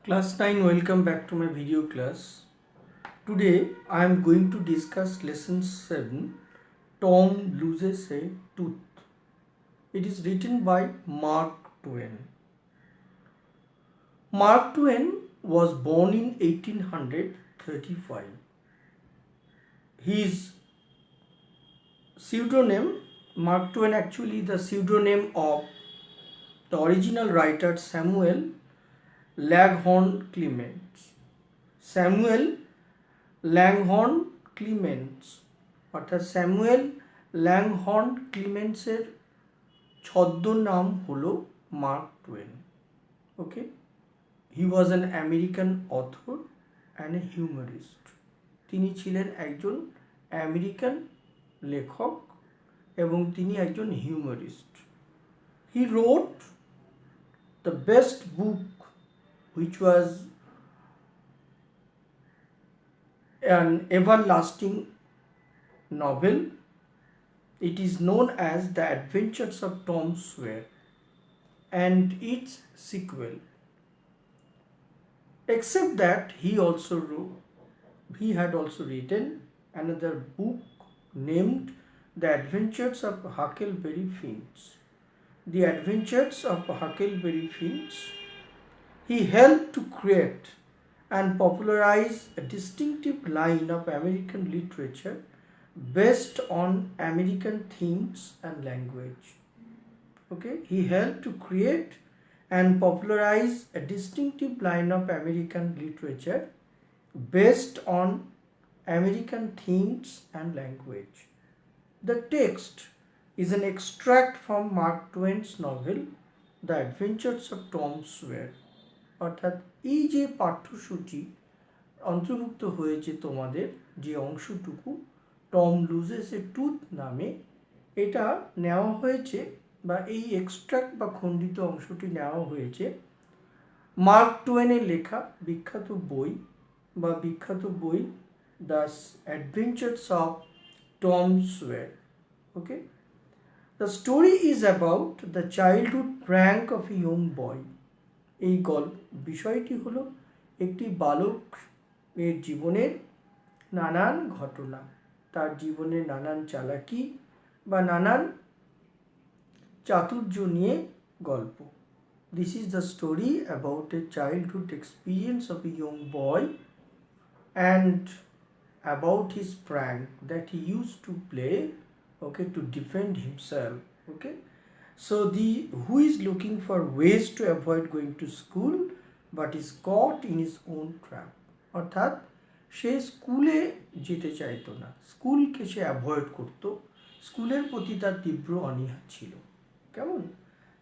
Class 9, welcome back to my video class. Today I am going to discuss lesson 7, Tom Loses a Tooth. It is written by Mark Twain. Mark Twain was born in 1835. His pseudonym, Mark Twain actually the pseudonym of the original writer Samuel Langhorne Clements. Samuel Langhorne Clements অর্থাৎ Samuel Langhorne ক্লিমেন্টসের ছদ্মনাম হলো Mark Twain. Okay, he was an American author and a humorist. তিনি ছিলেন একজন আমেরিকান লেখক এবং তিনি একজন হিউমারিস্ট। He wrote the best book which was an everlasting novel. It is known as The Adventures of Tom Sawyer and its sequel. Except that he had also written another book named The Adventures of Huckleberry Finn. The Adventures of Huckleberry Finn. He helped to create and popularize a distinctive line of American literature based on American themes and language. Okay, he helped to create and popularize a distinctive line of American literature based on American themes and language. The text is an extract from Mark Twain's novel The Adventures of Tom Sawyer. অর্থাৎ এই যে পাঠ্যসূচি অন্তর্ভুক্ত হয়েছে তোমাদের যে অংশটুকু Tom loses এ tooth নামে, এটা নেওয়া হয়েছে বা এই এক্সট্রাক্ট বা খণ্ডিত অংশটি নেওয়া হয়েছে মার্ক টোয়েনের লেখা বিখ্যাত বই the adventures of Tom Sawyer. Okay, the story is about the childhood prank of a young boy. এই বিষয়টি হলো একটি বালক এর জীবনের নানান ঘটনা, তার জীবনের নানান চালাকি বা নানান চাতুর্য নিয়ে গল্প। This is the story about a childhood experience of a young boy and about his prank that he used to play, okay, to defend himself. Okay, so who is looking for ways to avoid going to school but is caught in his own trap. অর্থাৎ সে স্কুলে যেতে চাইতো না, স্কুলকে সে avoid করতো, স্কুলের প্রতি তার তীব্র অনীহা ছিল। কেমন?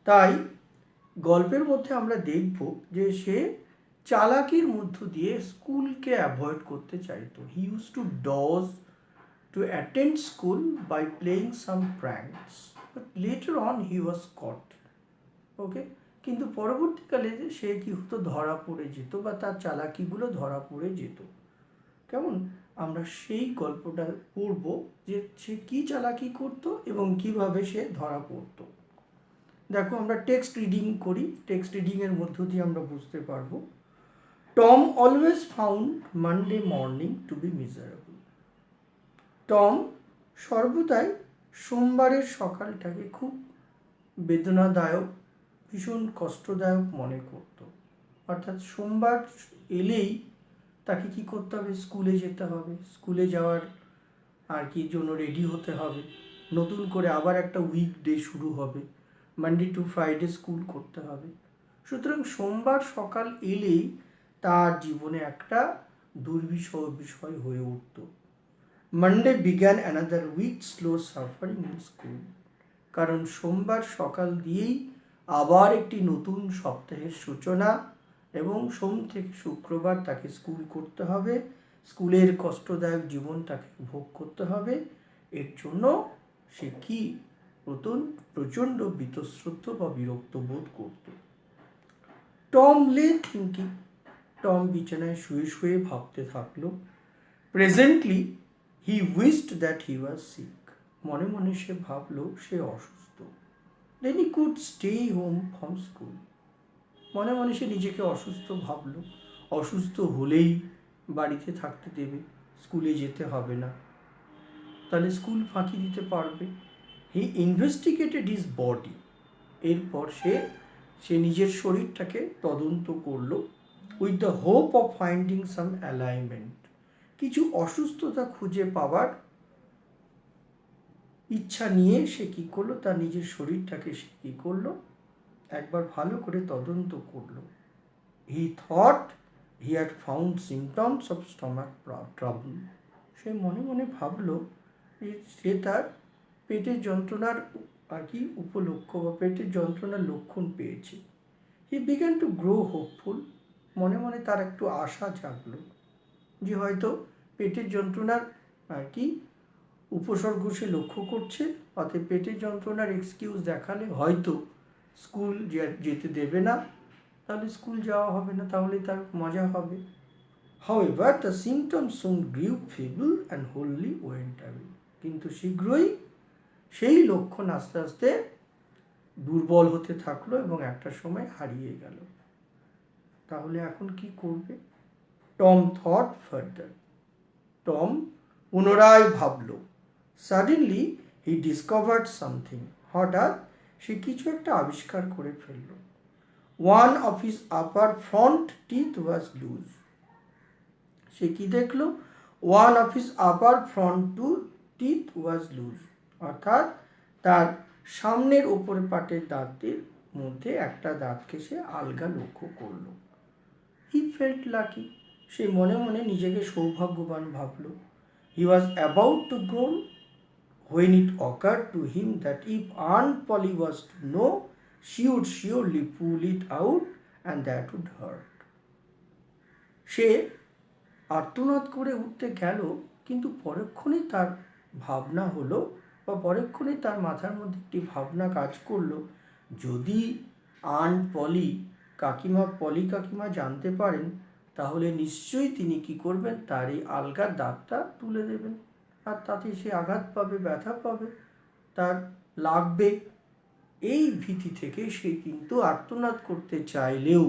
তাই গল্পের মধ্যে আমরা দেখব যে সে চালাকির মধ্য দিয়ে স্কুলকে অ্যাভয়েড করতে চাইতো। He used to dodge to attend school by playing some pranks, but later on he was caught. ওকে, কিন্তু পরবর্তীকালে সে কি হতো, ধরা পড়ে যেত বা তার চালাকিগুলো ধরা পড়ে যেত। কেমন? আমরা সেই গল্পটা পড়ব যে সে কি চালাকি করতো এবং কিভাবে সে ধরা পড়তো। দেখো, আমরা টেক্সট রিডিং করি, টেক্সট রিডিংয়ের মধ্য দিয়ে আমরা বুঝতে পারবো। Tom always found Monday morning to be miserable. Tom সর্বদাই সোমবারের সকালটাকে খুব বেদনাদায়ক, ভীষণ কষ্টদায়ক মনে করত। অর্থাৎ সোমবার এলেই তাকে কি করতে হবে, স্কুলে যেতে হবে, স্কুলে যাওয়ার জন্য রেডি হতে হবে, নতুন করে আবার একটা উইকডে শুরু হবে, মানডে টু ফ্রাইডে স্কুল করতে হবে। সুতরাং সোমবার সকাল এলেই তার জীবনে একটা দুর্বিষহ বিষয় হয়ে উঠত। Monday began another week slow suffering in school. কারণ সোমবার সকাল দিয়েই আবার একটি নতুন সপ্তাহের সূচনা এবং সোম থেকে শুক্রবার তাকে স্কুল করতে হবে, স্কুলের কষ্টদায়ক জীবন তাকে ভোগ করতে হবে। এর জন্য সে কি প্রচণ্ড বীতশ্রদ্ধ বা বিরক্ত বোধ করত। টম লে থিঙ্কিং। টম বিছানায় শুয়ে শুয়ে ভাবতে থাকলো। Presently he wished that he was sick. মনে মনে সে ভাবলো সে অসুস্থ। Then he could stay home from school. মনে মনে সে নিজেকে অসুস্থ ভাবলো, অসুস্থ হলেই বাড়িতে থাকতে দেবে, স্কুলে যেতে হবে না, তাহলে স্কুল ফাঁকি দিতে পারবে। হি ইনভেস্টিগেটেড হিজ বডি। এরপর সে নিজের শরীরটাকে তদন্ত করলো with the hope of finding some alignment. কিছু অসুস্থতা খুঁজে পাওয়ার ইচ্ছা নিয়ে সে কী করলো, তার নিজের শরীরটাকে সে কী করলো, একবার ভালো করে তদন্ত করলো। He thought he had found symptoms of stomach trouble. সে মনে মনে ভাবলো যে সে তার পেটের যন্ত্রণার উপলক্ষ বা পেটের যন্ত্রণার লক্ষণ পেয়েছে। হি বিগ্যান টু গ্রো হোপফুল। মনে মনে তার একটু আশা জাগলো যে হয়তো পেটের যন্ত্রণার উপসর্গ সে লক্ষ্য করছে, অতএব পেটের যন্ত্রণার এক্সকিউজ দেখালে হয়তো স্কুল যেতে দেবে না, তাহলে স্কুল যাওয়া হবে না, তাহলে তার মজা হবে। However, the symptoms soon grew feeble and wholly went away. কিন্তু শীঘ্রই সেই লক্ষণ আস্তে আস্তে দুর্বল হতে থাকলো এবং একটা সময় হারিয়ে গেল। তাহলে এখন কি করবে? Tom thought further. টম পুনরায় ভাবল। Suddenly he discovered something. হঠাৎ সে কিছু একটা আবিষ্কার করে ফেলল। One of his upper front teeth was loose. সে কি দেখলো? One of his upper front teeth was loose, অর্থাৎ তার সামনের উপরে পাটের দাঁতের মধ্যে একটা দাঁতকে সে আলগা লক্ষ্য করলো। He felt lucky. সে মনে মনে নিজেকে সৌভাগ্যবান ভাবল। He was about to groan when it occurred to him that if Aunt Polly was to know, she would surely pull it out and that would hurt. সে আর্তনাদ করে উঠতে গেল, কিন্তু পরক্ষণে তার ভাবনা হলো বা পরক্ষণে তার মাথার মধ্যে একটি ভাবনা কাজ করলো, যদি আন্ট পলি কাকিমা জানতে পারেন তাহলে নিশ্চয়ই তিনি কি করবেন, তার এই আলগা দাঁতটা তুলে দেবেন, আর তাতে সে আঘাত পাবে, ব্যথা পাবে, তার লাগবে। এই ভীতি থেকে সে কিন্তু আর্তনাদ করতে চাইলেও,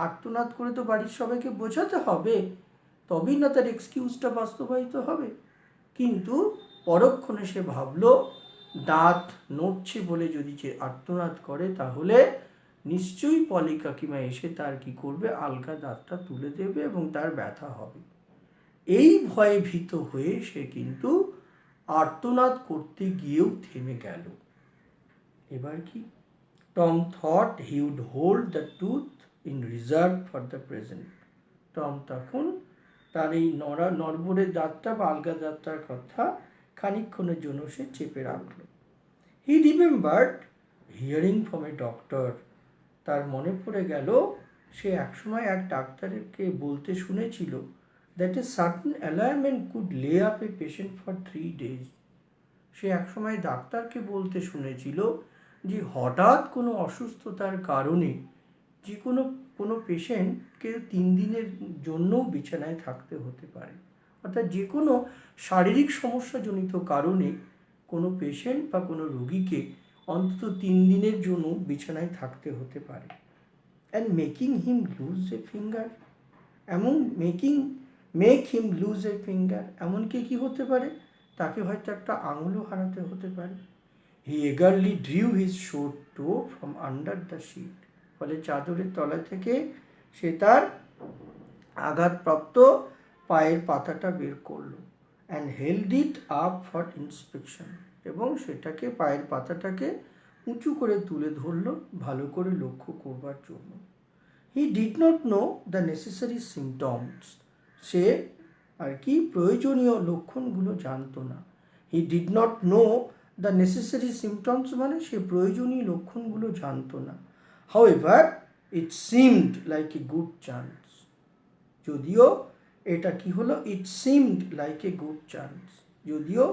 আর্তনাদ করে তো বাড়ির সবাইকে বোঝাতে হবে, তবেই না তার এক্সকিউজটা বাস্তবায়িত হবে। কিন্তু পরক্ষণে সে ভাবলো, দাঁত নড়ছে বলে যদি সে আর্তনাদ করে তাহলে নিশ্চয়ই পলি কাকিমা এসে তার কি করবে, আলগা দাঁতটা তুলে দেবে এবং তার ব্যথা হবে। এই ভয়ে ভীত হয়ে সে কিন্তু আর্তনাদ করতে গিয়েও থেমে গেল। এবার কি? Tom thought he would hold the tooth in reserve for the present. Tom তখন তার এই নড়বড়ে দাঁতটা বা আলগা দাঁতটার কথা খানিকক্ষণের জন্য সে চেপে রাখল। হি remembered hearing from a doctor. তার মনে পড়ে গেল সে একসময় এক ডাক্তারকে বলতে শুনেছিল that a certain alarmment could lay up a patient for 3 days. সে একসময় ডাক্তারকে বলতে শুনেছিল যে হঠাৎ কোনো অসুস্থতার কারণে যে কোনো পেশেন্টকে 3 দিনের জন্য বিছানায় থাকতে হতে পারে, অর্থাৎ যে কোনো শারীরিক সমস্যাজনিত কারণে কোনো পেশেন্ট বা কোনো রোগীকে অন্তত 3 দিনের জন্য বিছানায় থাকতে হতে পারে। And making him lose a finger, make him lose a finger, এমনকি কি হতে পারে, তাকে হয়তো একটা আঙুলও হারাতে হতে পারে। হি এগারলি ড্রিউ হিজ শোর টো ফ্রম আন্ডার দ্য শিট। ফলে চাদরের তলা থেকে সে তার আঘাতপ্রাপ্ত পায়ের পাতাটা বের করলো। And held it up for inspection, এবং সেটাকে পায়ের পাতাটাকে উঁচু করে তুলে ধরলো ভালো করে লক্ষ্য করবার জন্য। He did not know the necessary symptoms. সে প্রয়োজনীয় লক্ষণগুলো জানতো না। He did not know the necessary symptoms মানে সে প্রয়োজনীয় লক্ষণগুলো জানতো না। However it seemed like a good chance. যদিও এটা কি হলো, it seemed like a good chance, যদিও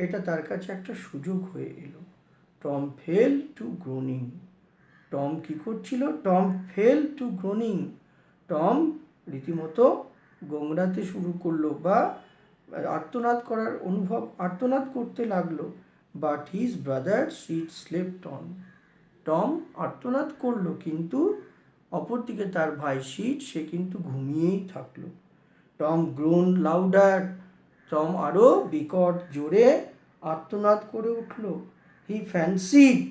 এটা তার কাছে একটা সুযোগ হয়ে এলো। Tom fell to groaning. Tom কি করছিল? Tom fell to groaning. Tom রীতিমতো গোংড়াতে শুরু করলো বা আর্তনাদ করতে লাগলো। But his brother slipped on. Tom আর্তনাদ করলো, কিন্তু অপরদিকে তার ভাই শীত, সে কিন্তু ঘুমিয়েই থাকলো। টম গ্রোন লাউডার, টম আরও বিকট জোরে আর্তনাদ করে উঠল। He fancied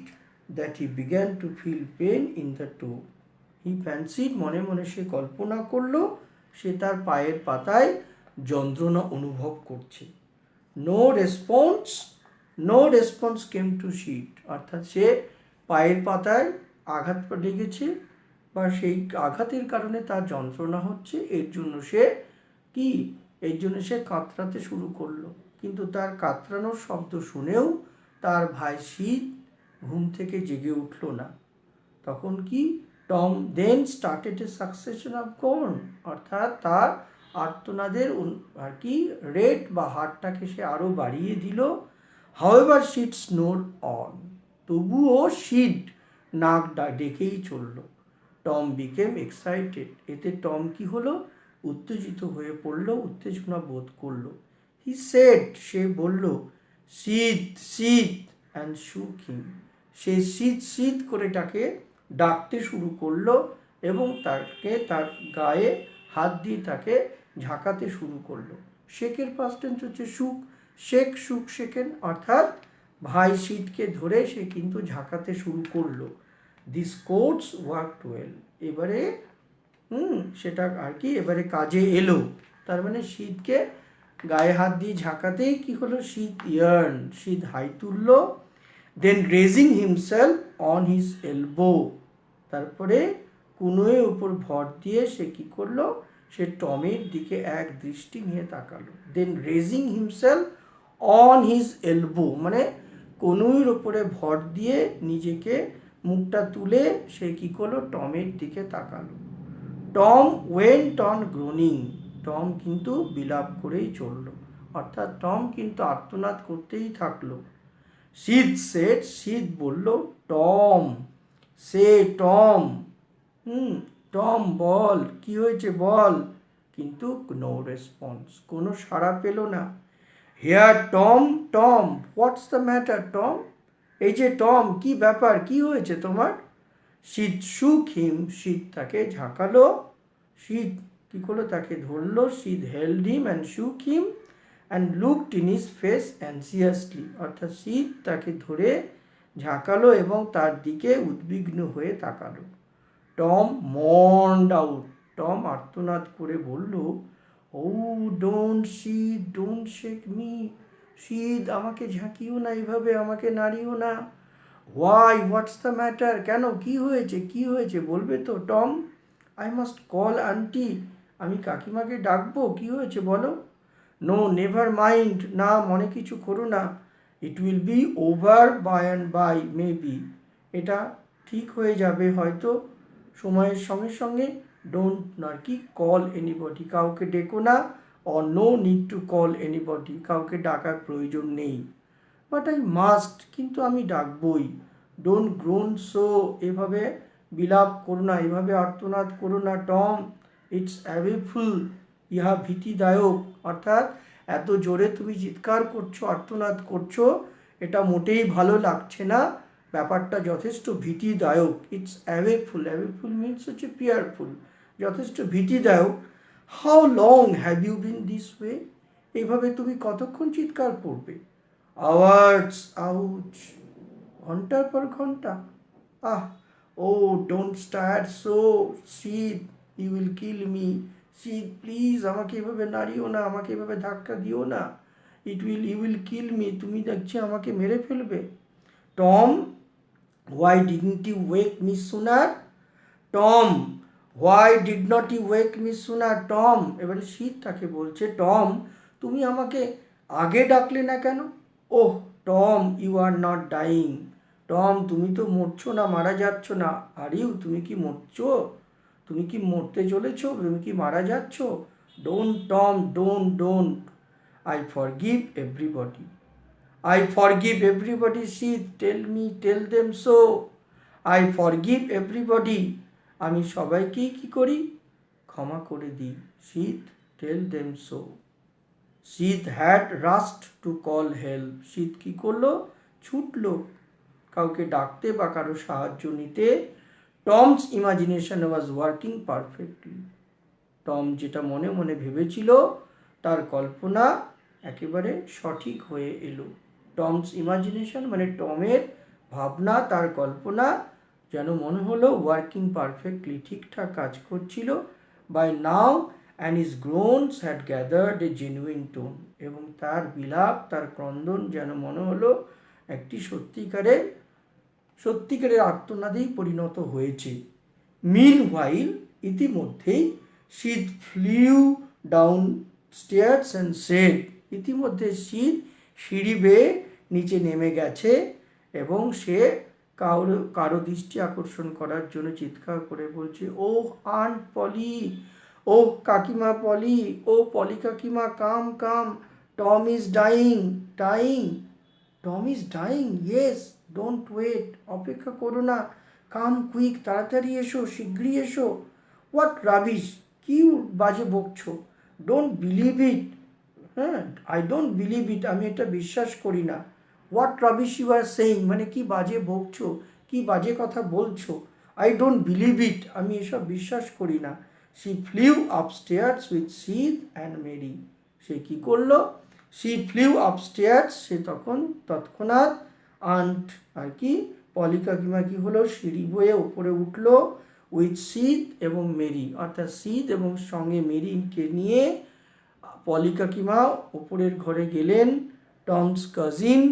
that he began to feel pain in the toe. He fancied, মনে মনে সে কল্পনা করলো সে তার পায়ের পাতায় যন্ত্রণা অনুভব করছে। No response, no response came to Sid, অর্থাৎ সে পায়ের পাতায় আঘাত লেগেছে বা সেই আঘাতের কারণে তার যন্ত্রণা হচ্ছে, এর জন্য সে কি, এর জন্য সে কাতরাতে শুরু করলো। কিন্তু তার কাতরানোর শব্দ শুনেও তার ভাই শীত ঘুম থেকে জেগে উঠল না। তখন কি, Tom then started a succession of groans, অর্থাৎ তার আর্তনাদের আর কি রেট বা হারটাকে সে আরও বাড়িয়ে দিল। হাউএভার শীত স্নোর অন, তবুও শীত নাক ডেকেই চলল। টম বিকেম এক্সাইটেড, এতে টম কি হলো, উত্তেজিত হয়ে পড়ল, উত্তেজনা বোধ করলো। হি সেড, সে বলল, শীত শীত, অ্যান্ড শুক হিম, সে শীত শীত করে তাকে ডাকতে শুরু করলো এবং তাকে তার গায়ে হাত দিয়ে তাকে ঝাঁকাতে শুরু করলো। শেকের পাস্ট টেন্স হচ্ছে শুক, শেক শুক শেকেন, অর্থাৎ ভাই শীতকে ধরে সে কিন্তু ঝাঁকাতে শুরু করলো। দিস কোটস ওয়ার্কড ওয়েল, এবারে সেটা আর কি এবারে কাজে এলো। তার মানে শীতকে গায়ে হাত দিয়ে ঝাঁকাতেই কি হলো, শীত ইয়ার্ন, শীত হাই তুলল। Then raising himself on his elbow, তারপরে কুনোয়ের উপর ভর দিয়ে সে কি করলো, সে টমের দিকে এক দৃষ্টি নিয়ে তাকালো। Then raising himself on his elbow, মানে কনুইয়ের ওপরে ভর দিয়ে নিজেকে মুখটা তুলে সে কি করলো, টমের দিকে তাকালো। Tom went on Groening, Tom কিন্তু বিলাপ করেই চলল, অর্থাৎ টম কিন্তু আর্তনাদ করতেই থাকলো। শীত সেড, শীত বলল, টম সে টম, টম বল, কি হয়েছে বল, কিন্তু নো রেসপন্স, কোনো সাড়া পেল না। Here Tom, Tom what's the matter Tom, এই যে টম, কি ব্যাপার, কি হয়েছে তোমার। শীত শুক হিম, শীত তাকে ঝাঁকালো, শীত কি করলো, তাকে ধরলো। শীত held him and shook him and looked in his face anxiously, অর্থাৎ শীত তাকে ধরে ঝাঁকালো এবং তার দিকে উদ্বিগ্ন হয়ে তাকালো। টম মর্নড আউট, টম আর্তনাদ করে বলল, ও ডোন্ট শীত, ডোন্ট শেক মি, শীত আমাকে ঝাঁকিও না, এইভাবে আমাকে নাড়িও না। হোয়াই, হোয়াটস দ্য ম্যাটার, কেন, কি হয়েছে, কি হয়েছে বলবে তো Tom. I must call aunty, আমি কাকিমাকে ডাকবো, কি হয়েছে বলো। নো নেভার মাইন্ড, না মনে কিছু করো না। It will be over by and by maybe, এটা ঠিক হয়ে যাবে হয়তো সময়ের সঙ্গে সঙ্গে। ডোন্ট আর কি কল এনিবডি, কাউকে ডেকো না। Or no need to call anybody, কাউকে ডাকার প্রয়োজন নেই। বাট আই মাস্ট, কিন্তু আমি ডাকবই। ডোন্ট গ্রোন সো, এভাবে বিলাপ করো না, এভাবে আর্তনাদ করো না টম। ইটস অ্যাভেফুল, ইহা ভীতিদায়ক, অর্থাৎ এত জোরে তুমি চিৎকার করছো, আর্তনাদ করছো, এটা মোটেই ভালো লাগছে না, ব্যাপারটা যথেষ্ট ভীতিদায়ক। ইটস অ্যাভেফুল, অ্যাভেফুল মিনস হচ্ছে ফিয়ারফুল, যথেষ্ট ভীতিদায়ক। How long have you been this way, এইভাবে তুমি কতক্ষণ চিৎকার করবে। আওয়ার্স, আউচ, ঘন্টার পর ঘন্টা। আহ, ও ডোন্ট স্টার্ট সো, শীত ইউ উইল কিল মি, শীত প্লিজ আমাকে এভাবে নাড়িও না, আমাকে এভাবে ধাক্কা দিও না। ইউ উইল কিল মি, তুমি দেখছি আমাকে মেরে ফেলবে। Tom why didn't you wake me sooner, Tom why did not you wake me sooner, Tom, এবারে শীত তাকে বলছে, টম তুমি আমাকে আগে ডাকলে না কেন। Oh Tom you are not dying, Tom তুমি তো মরছো না, মারা যাচ্ছ না। আর ইউ, তুমি কি মরছো, তুমি কি মরতে চলেছো, তুমি কি মারা যাচ্ছ। Don't Tom, don't don't, I forgive everybody, I forgive everybody Sid, tell me, tell them so, I forgive everybody, আমি সবাইকেই কি করি, ক্ষমা করে দিই। Sid tell them so. Sid had rushed to call help, Sid কি করলো, ছুটলো কাউকে ডাকতে বা কারো সাহায্য নিতে। Tom's imagination was working perfectly. Tom যেটা মনে মনে ভেবেছিল তার কল্পনা একেবারে সঠিক হয়ে এলো। টমস ইমাজিনেশন মানে টমের ভাবনা, তার কল্পনা যেন মনে হলো ওয়ার্কিং পারফেক্টলি, ঠিকঠাক কাজ করছিল। By now and his groans had gathered a genuine tone, এবং তার বিলাপ, তার ক্রন্দন যেন মনে হলো একটি সত্যিকারের আর্তনাদেই পরিণত হয়েছে। মিন হোয়াইল, ইতিমধ্যেই, Sid flew downstairs and said, ইতিমধ্যে শীত সিঁড়ি বেয়ে নিচে নেমে গেছে এবং সে কারো দৃষ্টি আকর্ষণ করার জন্য চিৎকার করে বলছে, ও আন্ট পলি, ও কাকিমা পলি, ও পলি কাকিমা, come come, Tom is dying, dying, Tom is dying, yes, don't wait, অপেক্ষা করো না, কাম কুইক, তাড়াতাড়ি এসো, শীঘ্রই এসো। হোয়াট রাবিশ, কি বাজে বকছো, ডোন্ট বিলিভ ইট, হ্যাঁ, আই ডোন্ট বিলিভ ইট, আমি এটা বিশ্বাস করি না। What rubbish you are saying, মানে কি বাজে বকছো, কি বাজে কথা বলছো। আই ডোন্ট বিলিভ ইট, আমি এসব বিশ্বাস করি না। She flew upstairs with Sid and Mary, সে কি করলো, শি ফ্লিউ আপস্টেয়ার্স, সে তৎক্ষণাৎ আন্ট আর কি পলি কাকিমা কি হলো, সিঁড়ি বয়ে ওপরে উঠলো, উইথ সিদ এবং মেরি, অর্থাৎ সিদ এবং সঙ্গে মেরিকে নিয়ে পলি কাকিমা ওপরের ঘরে গেলেন। টমস কাজিন,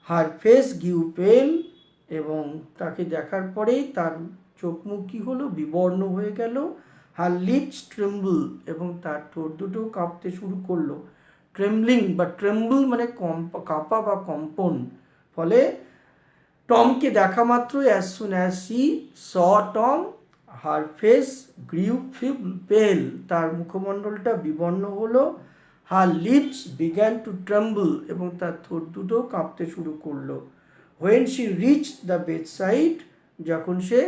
হার ফেস গিউ পেল, এবং তাকে দেখার পরেই তার চোখ মুখ কী হলো, বিবর্ণ হয়ে গেল। হার লিপস ট্রেম্বল, এবং তার ঠোঁট দুটো কাঁপতে শুরু করলো। ট্রেম্বলিং বা ট্রেম্বল মানে কাঁপা বা কম্পন। ফলে টমকে দেখা মাত্রই, as soon as she saw Tom, her face গ্রিউ পেল, তার মুখমণ্ডলটা বিবর্ণ হলো। হার লিপস বিগ্যান টু ট্রেম্বল, এবং তার ঠোঁট দুটো কাঁপতে শুরু করলো। When she reach the bed side, যখন সে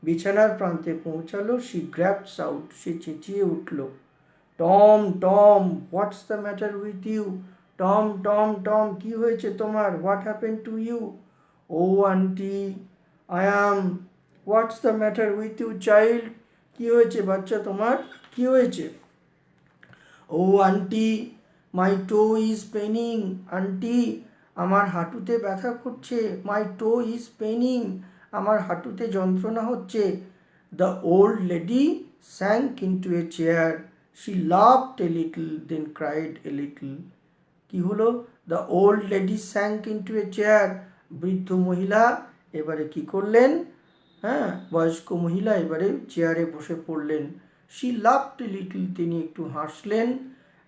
বিছানার প্রান্তে পৌঁছালো, শি গ্র্যাবস আউট, সে চেঁচিয়ে উঠল, Tom Tom, what's the matter with you, Tom Tom Tom, কি হয়েছে তোমার, what happen to you, oh aunty I am, what's the matter with you child, কী হয়েছে বাচ্চা তোমার, কী হয়েছে। Oh aunty my toe is paining, aunty আমার হাঁটুতে ব্যথা করছে, মাই টো ইজ পেনিং, আমার হাঁটুতে যন্ত্রণা হচ্ছে। The old lady sank into a chair, she laughed a little then cried a little, কি হলো, the old lady sank into a chair, বৃদ্ধ মহিলা এবারে কি করলেন, হ্যাঁ, বয়স্ক মহিলা এবারে চেয়ারে বসে পড়লেন। শি লাভড এ লিটল, তিনি একটু হাসলেন।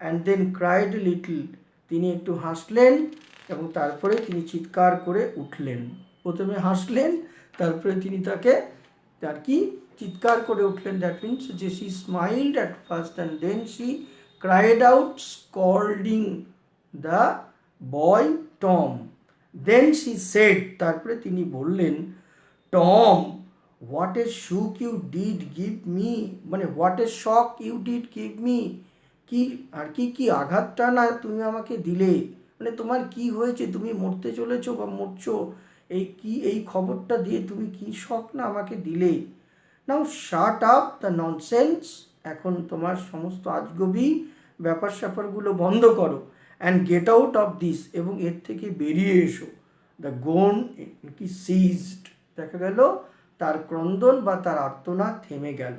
And then cried a little, তিনি একটু হাসলেন এবং তারপরে তিনি চিৎকার করে উঠলেন। প্রথমে হাসলেন, তারপরে তিনি তার কি চিৎকার করে উঠলেন। দ্যাট মিনস যে she smiled at first and then she cried out scolding the boy Tom. Then she said, তারপরে তিনি বললেন, Tom what a shock you did give me, মানে what a shock you did give me, কি আর কি আঘাতটা না তুমি আমাকে দিলে, মানে তোমার কি হয়েছে, তুমি মরতে চলেছো বা মরছো, এই খবরটা দিয়ে তুমি কি শক না আমাকে দিলে। নাও শাট আপ দ্য ননসেন্স, এখন তোমার সমস্ত আজগবি ব্যাপার স্যাপারগুলো বন্ধ করো। And get out of this, এবং এর থেকে বেরিয়ে এসো। দ্য গোন কি সিজড, দেখা গেল তার ক্রন্দন বা তার আর্তনাদ থেমে গেল।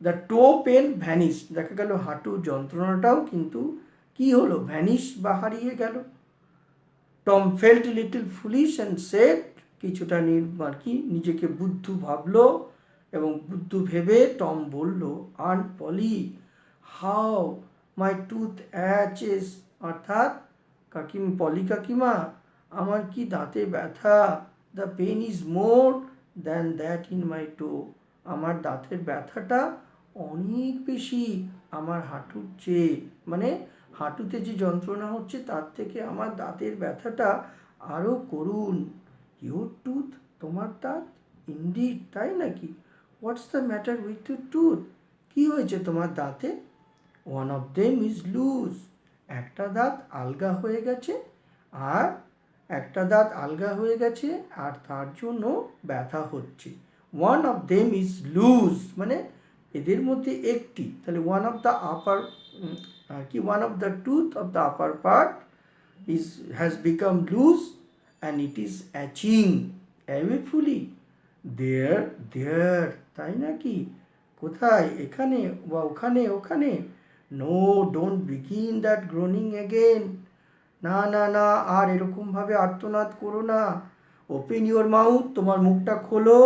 দ্য টো পেন ভ্যানিশ, দেখা গেল হাঁটু যন্ত্রণাটাও কিন্তু কি হলো, ভ্যানিশ বা হারিয়ে গেল। Tom felt little foolish and said, কিছুটা নিজেকে বুদ্ধু ভাবলো এবং বুদ্ধু ভেবে টম বলল, aunt Polly how my tooth aches, অর্থাৎ পলি কাকিমা আমার কি দাঁতে ব্যথা। The pain is more than that in my toe, আমার দাঁতের ব্যথাটা অনেক বেশি আমার হাঁটুর চেয়ে, মানে হাঁটুতে যে যন্ত্রণা হচ্ছে তার থেকে আমার দাঁতের ব্যথাটা আরও করুন। ইউর টুথ, তোমার দাঁত, ইনডিড, তাই নাকি। What's the matter with your tooth, কী হয়েছে তোমার দাঁতে। One of them is loose, একটা দাঁত আলগা হয়ে গেছে, আর একটা দাঁত আলগা হয়ে গেছে আর তার জন্য ব্যথা হচ্ছে। one of them is loose, মানে এদের মধ্যে একটি, তাহলে one of the upper কি one of the tooth of the upper part has become loose and it is itching painfully. there, তাই নাকি? কোথায়? এখানে বা ওখানে? ওখানে? no, don't begin that groaning again. না না না, আর এরকমভাবে আর্তনাদ করো না। ওপেন ইউর মাউথ, তোমার মুখটা খোলো।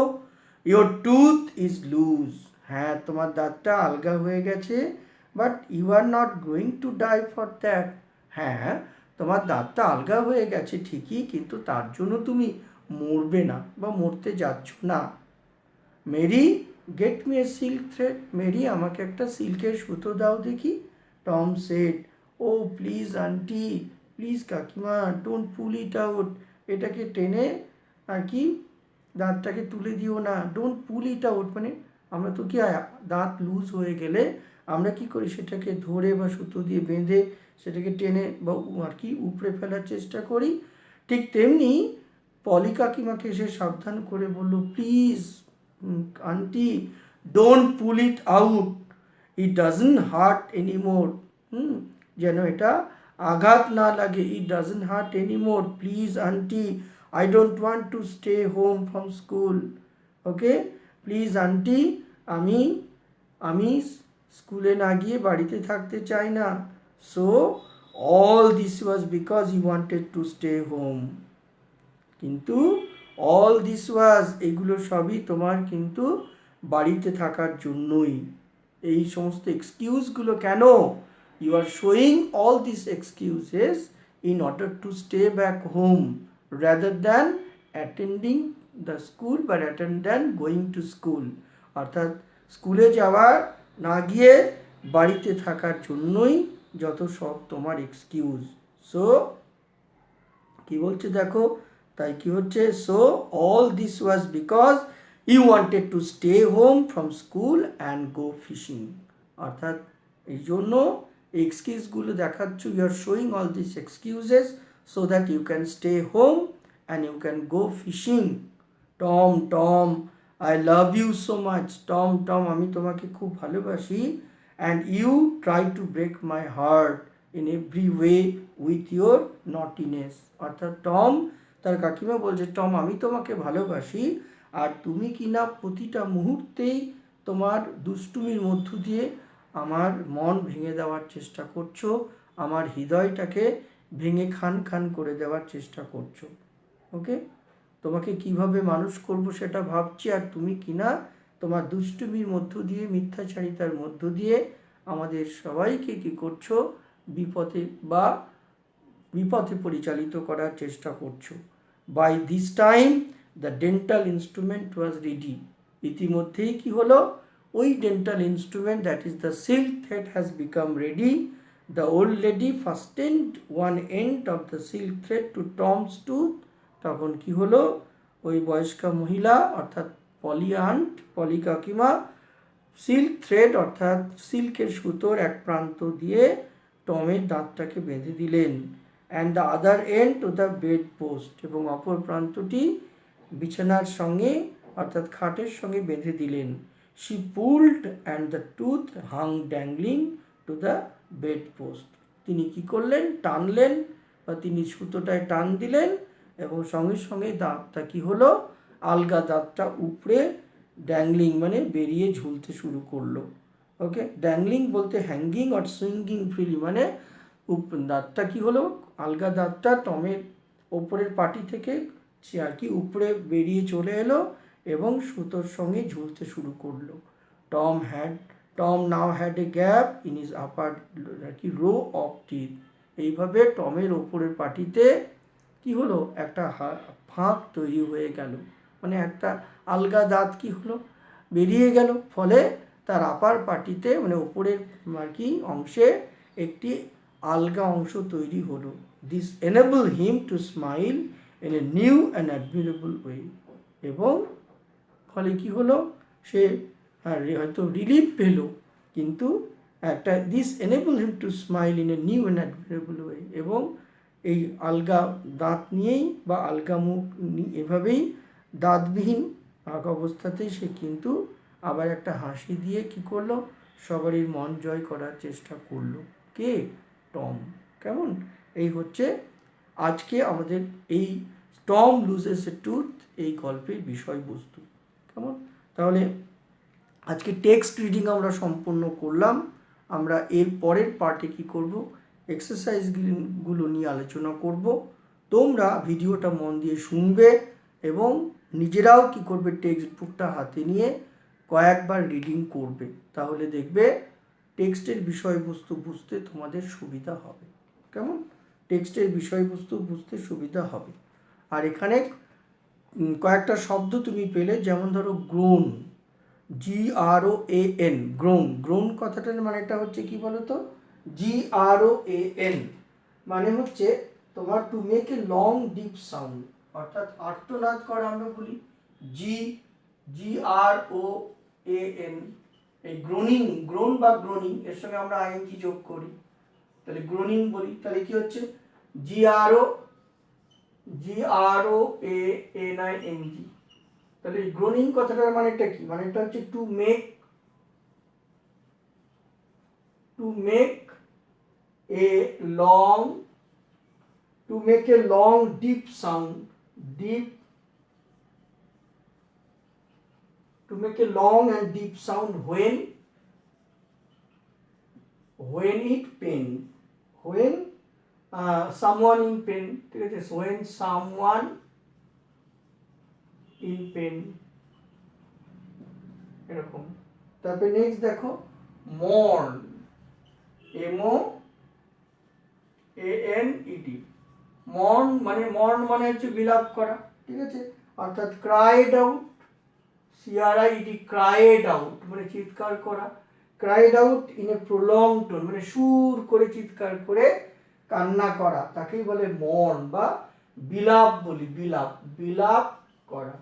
ইউর টুথ ইজ লুজ, হ্যাঁ তোমার দাঁতটা আলগা হয়ে গেছে, but you are not going to die for that. হ্যাঁ তোমার দাঁতটা আলগা হয়ে গেছে ঠিকই, কিন্তু তার জন্য তুমি মরবে না বা মরতে যাচ্ছ না। Mary, get me a silk thread, Mary আমাকে একটা সিল্কের সুতো দাও দেখি। Tom said, oh please auntie, please কাকিমা, ডোন্ট পুল ইট আউট, এটাকে টেনে আর কি দাঁতটাকে তুলে দিও না। ডোন্ট পুল ইট আউট মানে আমরা তো কি দাঁত লুজ হয়ে গেলে আমরা কি করি, সেটাকে ধরে বা সুতো দিয়ে বেঁধে সেটাকে টেনে বা আর কি উপড়ে ফেলার চেষ্টা করি। ঠিক তেমনি পলি কাকিমাকে এসে সাবধান করে বলল, please aunty, don't pull it out, it doesn't heart anymore, যেন এটা আঘাত না লাগে। It doesn't heart anymore, please aunty, I don't want to stay home from school. Okay, please aunty, আমি স্কুলে না গিয়ে বাড়িতে থাকতে চাই না। So all this was because he wanted to stay home. কিন্তু all this was, এগুলো সবই তোমার কিন্তু বাড়িতে থাকার জন্যই। এই সমস্ত এক্সকিউজগুলো কেন? You are showing all these excuses in order to stay back home rather than attending the school but rather than going to school. অর্থাৎ স্কুলে যাওয়ার না গিয়ে বাড়িতে থাকার জন্যই যত সব তোমার এক্সকিউজ। সো কি বলছে দেখো, তাই কি হচ্ছে, so all this was because you wanted to stay home from school and go fishing. অর্থাৎ এই জন্য এক্সকিউজগুলো দেখাচ্ছ, you are showing all this excuses so that you can stay home and you can go fishing. Tom, Tom, I love you so much, Tom, Tom, আমি তোমাকে খুব ভালোবাসি, and you try to break my heart in every way with your naughtiness. অর্থাৎ Tom, তার কাকিমা বলছে, Tom আমি তোমাকে ভালোবাসি, আর তুমি কি না প্রতিটা মুহূর্তেই তোমার দুষ্টুমির মধ্য দিয়ে আমার মন ভেঙে দেওয়ার চেষ্টা করছো, আমার হৃদয়টাকে ভেঙে খান খান করে দেওয়ার চেষ্টা করছো। ওকে, তোমাকে কিভাবে মানুষ করব সেটা ভাবছি, আর তুমি কিনা তোমার দুষ্টুমির মধ্য দিয়ে, মিথ্যাচারিতার মধ্য দিয়ে আমাদের সবাইকে কি করছো, বিপথে পরিচালিত করার চেষ্টা করছো। By this time the dental instrument was ready. ইতিমধ্যেই কি হলো, ওই dental instrument, that is the silk thread, has become ready. The old lady fastened one end of the silk thread to Tom's tooth. তখন কি হলো, ওই বয়স্কা মহিলা অর্থাৎ পলি কাকিমা সিল্ক থ্রেড অর্থাৎ সিল্কের সুতোর এক প্রান্ত দিয়ে টমের দাঁতটাকে বেঁধে দিলেন, and the other and two the bed post, এবং অপর প্রান্তটি বিছানার সঙ্গে অর্থাৎ খাটের সঙ্গে বেঁধে দিলেন। She pulled and the tooth hung dangling to the bed post. তিনি কি করলেন, টানলেন বা তিনি সুতোটায় টান দিলেন, এবং সঙ্গে সঙ্গে দাঁতটা কি হলো, আলগা দাঁতটা উপরে ড্যাংলিং মানে বেরিয়ে ঝুলতে শুরু করলো। ওকে, ড্যাংলিং বলতে হ্যাঙ্গিং আর সুইঙ্গিং ফ্রিলি, মানে দাঁতটা কি হলো, আলগা দাঁতটা টমের ওপরের পাটি থেকে আর কি উপরে বেরিয়ে চলে এলো এবং সুতোর সঙ্গে ঝুলতে শুরু করলো। Tom now had a gap in his upper কি রো অফ টিথ। এইভাবে টমের ওপরের পাটিতে কি হলো, একটা ফাঁক তৈরি হয়ে গেল, মানে একটা আলগা দাঁত কি হলো, বেরিয়ে গেল। ফলে তার আপার পাটিতে মানে ওপরের আর কি অংশে একটি আলগা অংশ তৈরি হলো। This enable him to smile in a new and admirable way. এবং ফলে কি হলো, সে হয়তো রিলিফ পেল, কিন্তু একটা this enable him to smile in a new and admirable way, এবং এই আলগা দাঁত নিয়েই বা আলগা মুখ এভাবেই দাঁতবিহীন আঁকা অবস্থাতেই সে কিন্তু আবার একটা হাসি দিয়ে কি করলো, সবারই মন জয় করার চেষ্টা করলো। কে? টম। কেমন? এই হচ্ছে আজকে আমাদের এই টম লুজেস এ টুথ এই গল্পের বিষয়বস্তু। কেমন? তাহলে আজকে টেক্সট রিডিং আমরা সম্পূর্ণ করলাম। আমরা এর পরের পার্টে কি করব, এক্সারসাইজগুলো নিয়ে আলোচনা করব। তোমরা ভিডিওটা মন দিয়ে শুনবে এবং নিজেরাও কি করবে, টেক্সট বুকটা হাতে নিয়ে কয়েকবার রিডিং করবে। তাহলে দেখবে টেক্সটের বিষয়বস্তু বুঝতে তোমাদের সুবিধা হবে। কেমন? টেক্সটের বিষয়বস্তু বুঝতে সুবিধা হবে। আর এখানে কয়েকটা শব্দ তুমি পেলে, যেমন ধরো গ্রোন, GROAN, গ্রোন। গ্রোন কথাটার মানেটা হচ্ছে কি বলো তো, GROAN মানে হচ্ছে তোমার to make a long deep sound, অর্থাৎ আর্তনাদ করা আমরা বলি GROAN। এই গ্রোনিং, গ্রোন বা গ্রোনিং এর সঙ্গে আমরা আইএনজি যোগ করি, তাহলে গ্রোনিং বলি। তাহলে কি হচ্ছে, GROANING। তাহলে গ্রোনিং কথাটার মানেটা কি, মানেটা হচ্ছে to make a long deep sound, to make a long and deep sound when it pain, when someone in pain, ঠিক আছে, when someone in pain, এরকম। তারপরে নেক্সট দেখো mourn, MOANED, mourn মানে হচ্ছে বিলাপ করা, ঠিক আছে, অর্থাৎ cried out, CRIED, cried out মানে চিৎকার করা, cried out in a prolonged tone মানে সুর করে চিৎকার করে কান্না করা, তাকেই বলে mourn বা বিলাপ বলি, বিলাপ করা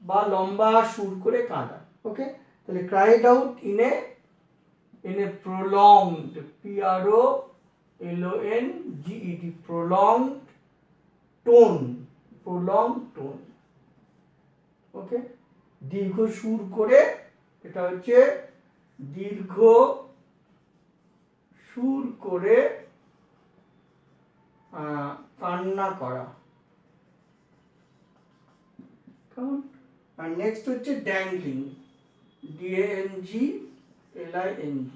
বা লম্বা সুর করে কাঁদা। ওকে, তাহলে cried out in a prolonged, PROLONGED, prolonged tone, ওকে, দীর্ঘ সুর করে, এটা হচ্ছে দীর্ঘ সুর করে কান্না করা। কেমন? আর নেক্সট হচ্ছে ড্যাংলিং, DANGLING।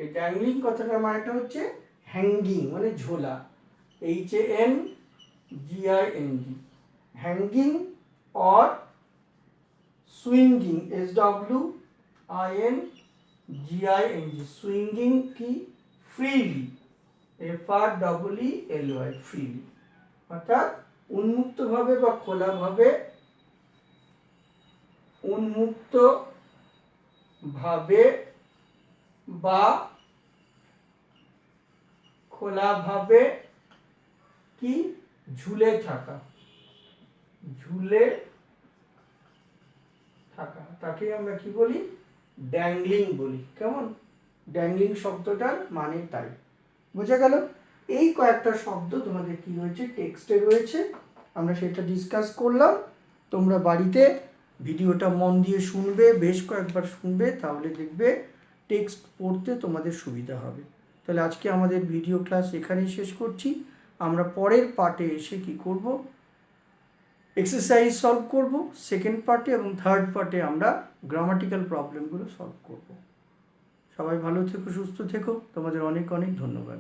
এই ড্যাংলিং কথাটার মানেটা হচ্ছে হ্যাঙ্গিং মানে ঝোলা, HANGING, hanging or swinging, SWINGING, swinging কি ফ্রিলি, FREELY, ফ্রিলি, অর্থাৎ উন্মুক্তভাবে বা খোলাভাবে, বা খোলাভাবে কি ঝুলে থাকা, তাকে আমরা কি বলি, ড্যাংলিং বলি। কেমন? ড্যাংলিং শব্দটার মানে তাই। বোঝা গেল? এই কয়েকটা শব্দ তোমাদের কি রয়েছে, টেক্সটে রয়েছে, আমরা সেটা ডিসকাস করলাম। তোমরা বাড়িতে ভিডিওটা মন দিয়ে শুনবে, বেশ কয়েকবার শুনবে, তাহলে দেখবে টেক্সট পড়তে তোমাদের সুবিধা হবে। তাহলে আজকে আমাদের ভিডিও ক্লাস এখানেই শেষ করছি। আমরা পরের পার্টে এসে কি করব, এক্সারসাইজ সলভ করব সেকেন্ড পার্টে, এবং থার্ড পার্টে আমরা গ্রামাটিক্যাল প্রবলেমগুলো সলভ করব। সবাই ভালো থেকো, সুস্থ থেকো, তোমাদের অনেক অনেক ধন্যবাদ।